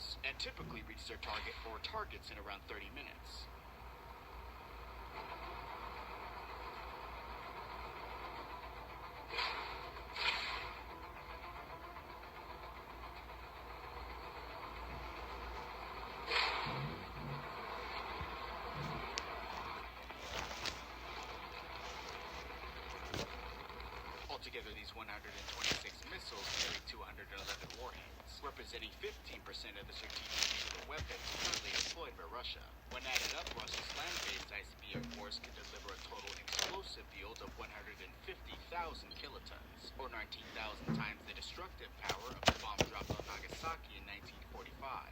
warheads, and typically reach their target or targets in around 30 minutes. Altogether, these 126 missiles carry 211 warheads, representing 15% of the strategic nuclear weapons currently employed by Russia. When added up, Russia's land-based ICBM force can deliver a total explosive yield of 150,000 kilotons, or 19,000 times the destructive power of the bomb dropped on Nagasaki in 1945.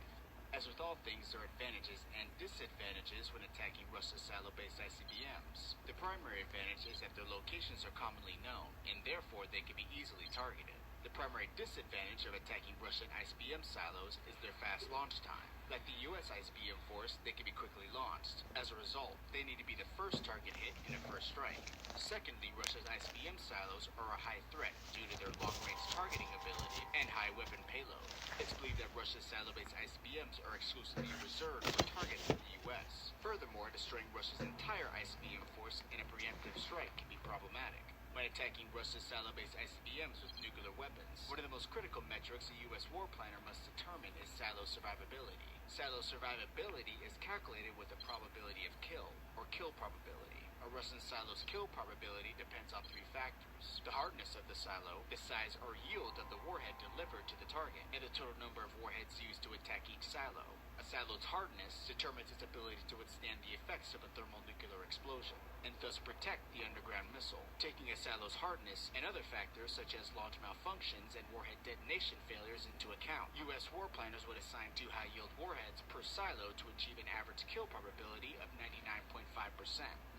As with all things, there are advantages and disadvantages when attacking Russia's silo-based ICBMs. The primary advantage is that their locations are commonly known, and therefore they can be easily targeted. The primary disadvantage of attacking Russian ICBM silos is their fast launch time. Like the US ICBM force, they can be quickly launched. As a result, they need to be the first target hit in a first strike. Secondly, Russia's ICBM silos are a high threat due to their long-range targeting ability and high weapon payload. It's believed that Russia's silo-based ICBMs are exclusively reserved for targets in the US. Furthermore, destroying Russia's entire ICBM force in a preemptive strike can be problematic. When attacking Russia's silo-based ICBMs with nuclear weapons, one of the most critical metrics a U.S. war planner must determine is silo survivability. Silo survivability is calculated with a probability of kill, or kill probability. A Russian silo's kill probability depends on three factors: the hardness of the silo, the size or yield of the warhead delivered to the target, and the total number of warheads used to attack each silo. A silo's hardness determines its ability to withstand the effects of a thermonuclear explosion, and thus protect the underground missile. Taking a silo's hardness and other factors such as launch malfunctions and warhead detonation failures into account, U.S. war planners would assign 2 high-yield warheads per silo to achieve an average kill probability of 99.5%.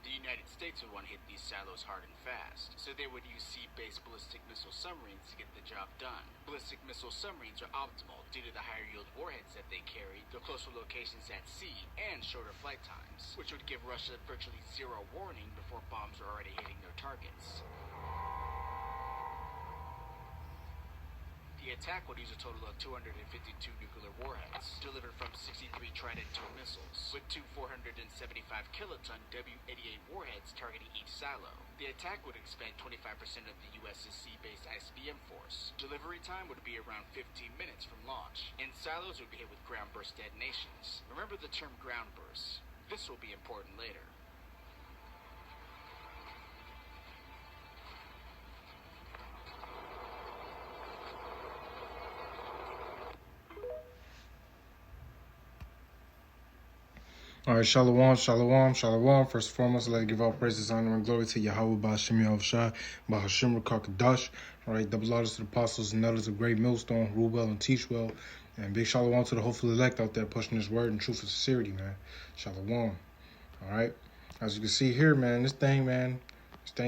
The United States would want to hit these silos hard and fast, so they would use sea-based ballistic missile submarines to get the job done. Ballistic missile submarines are optimal due to the higher yield warheads that they carry, the closer locations at sea, and shorter flight times, which would give Russia virtually zero warning before bombs are already hitting their targets. The attack would use a total of 252 nuclear warheads, delivered from 63 Trident II missiles, with 2 475 kiloton W-88 warheads targeting each silo. The attack would expend 25% of the U.S.'s sea-based ICBM force. Delivery time would be around 15 minutes from launch, and silos would be hit with ground burst detonations. Remember the term ground bursts. This will be important later. All right, shalom, shalom, shalom. First and foremost, let's give all praises, honor, and glory to Yahweh, Ba'ashem Yahushua, Ba'ashem Rakakadash. All right, double honors to the apostles and elders of Great Millstone, rule well and teach well. And big shalom to the hopeful elect out there pushing this word in truth and sincerity, man. Shalom. All right, as you can see here, man, this thing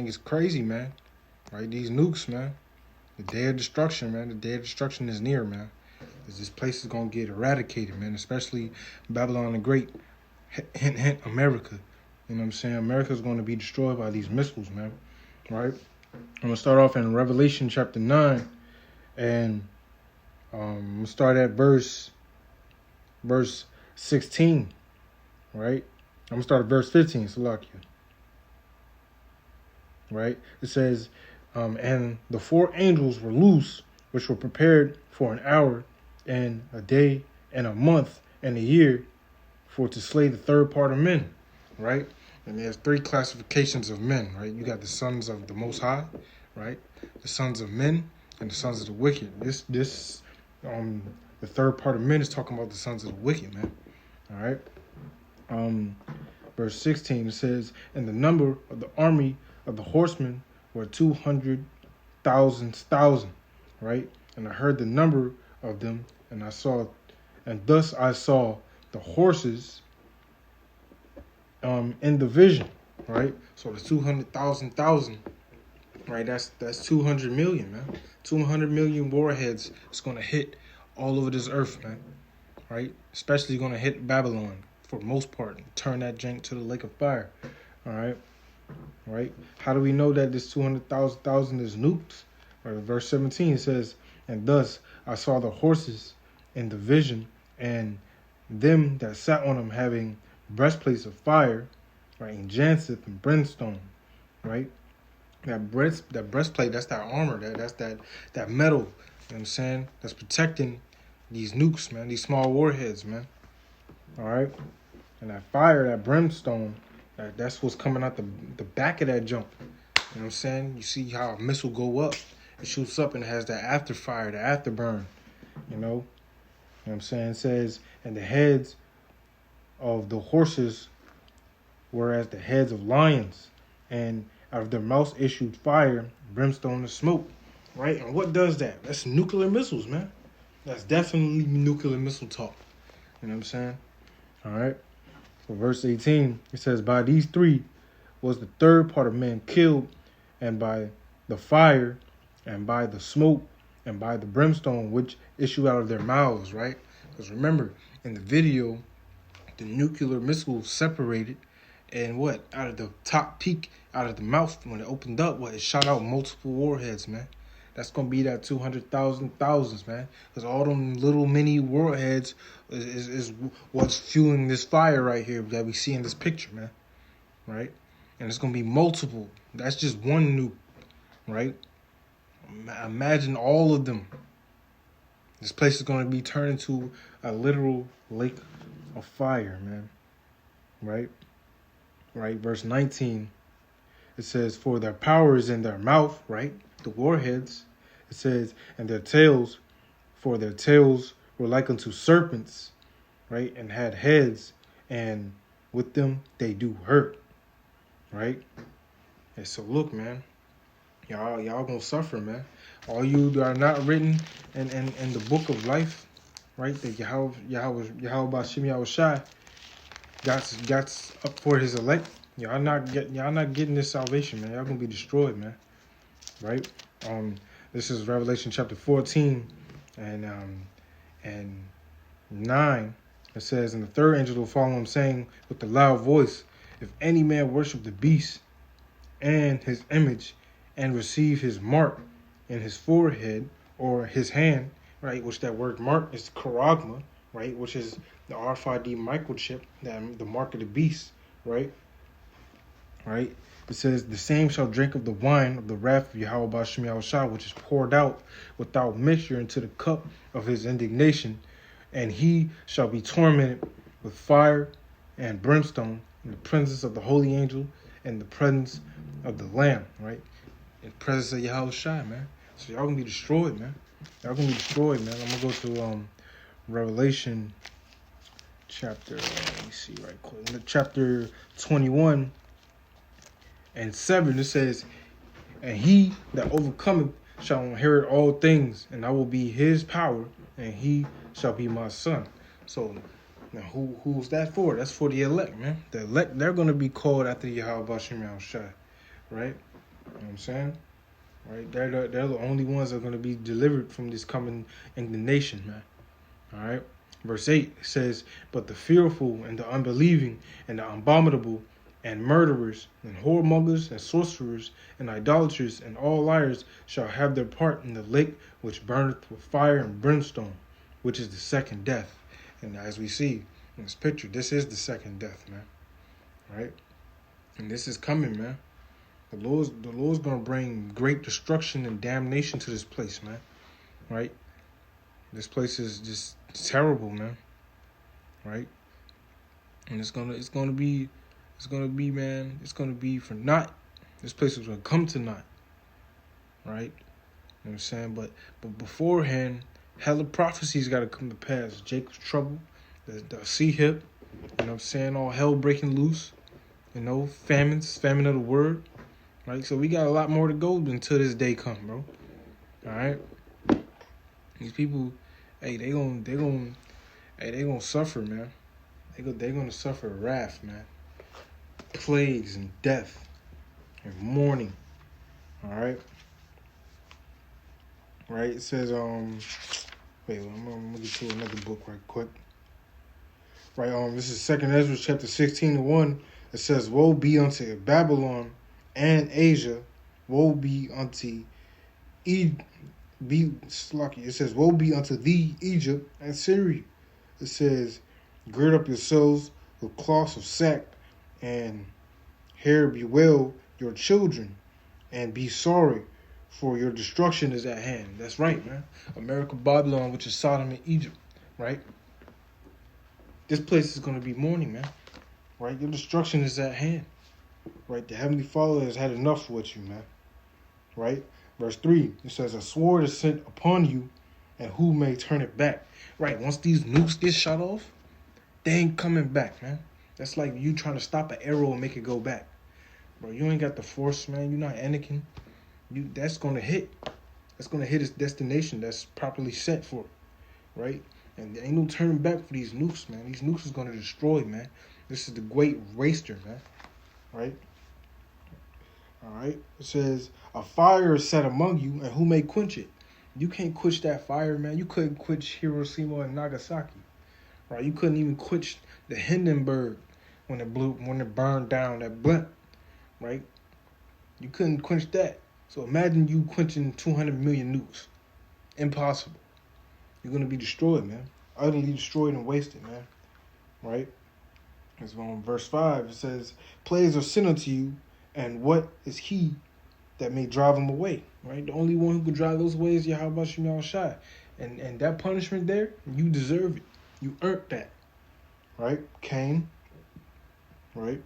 is crazy, man. Right, these nukes, man. The day of destruction, man. The day of destruction is near, man. This place is going to get eradicated, man, especially Babylon the Great. Hint, hint, America. You know what I'm saying? America's going to be destroyed by these missiles, man. Right? I'm going to start off in Revelation chapter 9. And I'm going to start at verse 16. Right? I'm going to start at verse 15. Salakia. Right? It says, and the 4 angels were loose, which were prepared for an hour and a day and a month and a year, for to slay the third part of men, right? And there's 3 classifications of men, right? You got the sons of the Most High, right? The sons of men and the sons of the wicked. The third part of men is talking about the sons of the wicked, man. All right. Verse 16 says, and the number of the army of the horsemen were 200,000, right? And I heard the number of them, and thus I saw the horses in the vision, right? So the 200,000, right? That's 200 million, man. 200 million warheads is going to hit all over this earth, man, right? Especially going to hit Babylon for the most part and turn that jank to the lake of fire, all right? Right? How do we know that this 200,000 is nuked? Right, verse 17 says, and thus I saw the horses in the vision, and them that sat on them having breastplates of fire, right, and jacinth and brimstone, right? That breastplate, that's that armor, that metal, you know what I'm saying? That's protecting these nukes, man, these small warheads, man. All right? And that fire, that brimstone, that's what's coming out the back of that jump. You know what I'm saying? You see how a missile go up. It shoots up and it has that after fire, the afterburn, you know? You know what I'm saying? It says, and the heads of the horses were as the heads of lions, and out of their mouths issued fire, brimstone, and smoke. Right? And what does that? That's nuclear missiles, man. That's definitely nuclear missile talk. You know what I'm saying? All right. So verse 18, it says, by these three was the third part of men killed, and by the fire, and by the smoke, and by the brimstone which issue out of their mouths, right? Because remember, in the video, the nuclear missile separated, and what? Out of the top peak, out of the mouth, when it opened up, it shot out multiple warheads, man. That's going to be that 200,000 thousands, man. Because all them little mini warheads is what's fueling this fire right here that we see in this picture, man. Right? And it's going to be multiple. That's just one nuke, right? Imagine all of them. This place is going to be turned into a literal lake of fire, man. Right? Right? Verse 19, it says, for their power is in their mouth, right? The warheads. It says, and their tails, for their tails were like unto serpents, right? And had heads, and with them they do hurt, right? And so look, man, y'all gonna suffer, man. All you that are not written in the book of life, right? That Yahweh Bashim Yahushai got up for his elect. Y'all not getting this salvation, man. Y'all gonna be destroyed, man. Right? This is Revelation chapter 14 and 9. It says, and the third angel will follow him, saying with a loud voice, if any man worship the beast and his image and receive his mark in his forehead or his hand, right? Which that word mark is charagma, right? Which is the RFID microchip, the mark of the beast, right? Right? It says, the same shall drink of the wine of the wrath of Yahweh Bashim Yahushua, which is poured out without mixture into the cup of his indignation, and he shall be tormented with fire and brimstone in the presence of the holy angel and the presence of the Lamb, right? In the presence of Yahushua, man. So y'all gonna be destroyed, man. Y'all gonna be destroyed, man. I'm gonna go to Revelation chapter, let me see right quick. Chapter 21 and 7, it says, and he that overcometh shall inherit all things, and I will be his power, and he shall be my son. So now who's that for? That's for the elect, man. The elect, they're going to be called after Yahweh Bashim Yahushua, right? You know what I'm saying? Right? They're the only ones that are going to be delivered from this coming indignation, man. All right? Verse 8 says, but the fearful and the unbelieving and the abominable and murderers, and whoremongers, and sorcerers, and idolaters, and all liars shall have their part in the lake which burneth with fire and brimstone, which is the second death. And as we see in this picture, this is the second death, man. Right? And this is coming, man. The Lord's going to bring great destruction and damnation to this place, man. Right? This place is just terrible, man. Right? And it's gonna be, man, it's going to be for naught. This place is going to come to naught. Right? You know what I'm saying? But beforehand, hella prophecies got to come to pass. Jacob's trouble, the sea hip, you know what I'm saying? All hell breaking loose. You know, famine of the word. Right? So we got a lot more to go until this day come, bro. All right? These people, hey, they gonna suffer, man. They gonna suffer wrath, man. Plagues and death and mourning. All right. Right. It says wait, I'm gonna get to another book right quick. Right. This is 2nd Ezra chapter 16:1. It says, woe be unto Babylon and Asia. Woe be unto it says, woe be unto thee, Egypt and Syria. It says, gird up yourselves with cloths of sack, and hair bewail your children, and be sorry, for your destruction is at hand. That's right, man. America, Babylon, which is Sodom and Egypt, right? This place is going to be mourning, man. Right? Your destruction is at hand. Right? The Heavenly Father has had enough with you, man. Right? Verse 3, it says, a sword is sent upon you, and who may turn it back? Right? Once these nukes get shot off, they ain't coming back, man. That's like you trying to stop an arrow and make it go back. Bro, you ain't got the force, man. You're not Anakin. That's going to hit. That's going to hit its destination that's properly set for it. Right? And there ain't no turning back for these nukes, man. These nukes is going to destroy, man. This is the great waster, man. Right? All right. It says, a fire is set among you, and who may quench it? You can't quench that fire, man. You couldn't quench Hiroshima and Nagasaki. Right? You couldn't even quench the Hindenburg when it burned down that blimp. Right? You couldn't quench that. So imagine you quenching 200 million nukes. Impossible. You're going to be destroyed, man. Utterly destroyed and wasted, man. Right? It's on verse 5. It says, plagues are sent unto you, and what is he that may drive them away? Right? The only one who can drive those away is Yahweh Shem Yahushua. And that punishment there, you deserve it. You earned that. Right? Cain. Right?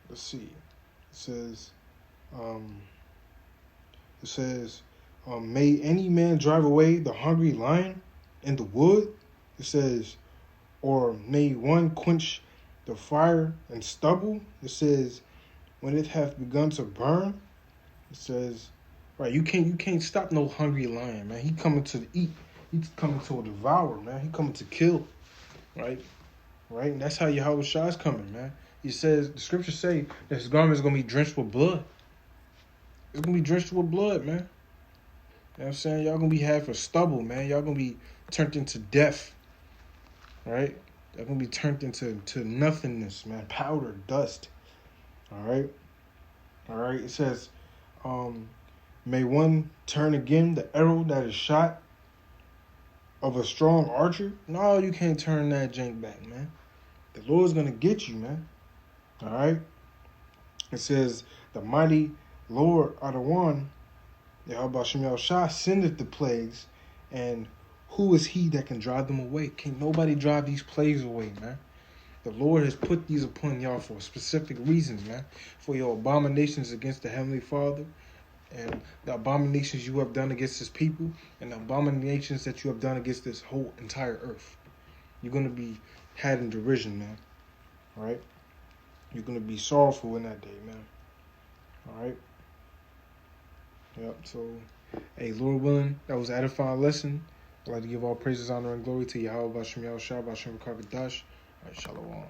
Let's see. It says, may any man drive away the hungry lion in the wood? It says, or may one quench the fire and stubble? It says, when it hath begun to burn. It says, right, you can't stop no hungry lion, man. He coming to eat. He's coming to devour, man. He coming to kill, right? Right, and that's how Yahweh Shai is coming, man. He says, the scriptures say that his garment is going to be drenched with blood. It's going to be drenched with blood, man. You know what I'm saying? Y'all going to be half a stubble, man. Y'all going to be turned into death, right? Y'all going to be turned into nothingness, man. Powder, dust, all right? All right, it says, may one turn again the arrow that is shot of a strong archer? No, you can't turn that jank back, man. The Lord's going to get you, man. All right? It says, the mighty Lord are the one, Yahweh Shem Yahushua, sendeth the plagues, and who is he that can drive them away? Can't nobody drive these plagues away, man. The Lord has put these upon y'all for specific reasons, man. For your abominations against the Heavenly Father, and the abominations you have done against his people, and the abominations that you have done against this whole entire earth. You're going to be had in derision, man. All right? You're going to be sorrowful in that day, man. All right? Yep, so, hey, Lord willing, that was an edifying lesson. I'd like to give all praises, honor, and glory to Yahweh, Bashem Yahushua, Bashem Rakakadash. All right, shalom.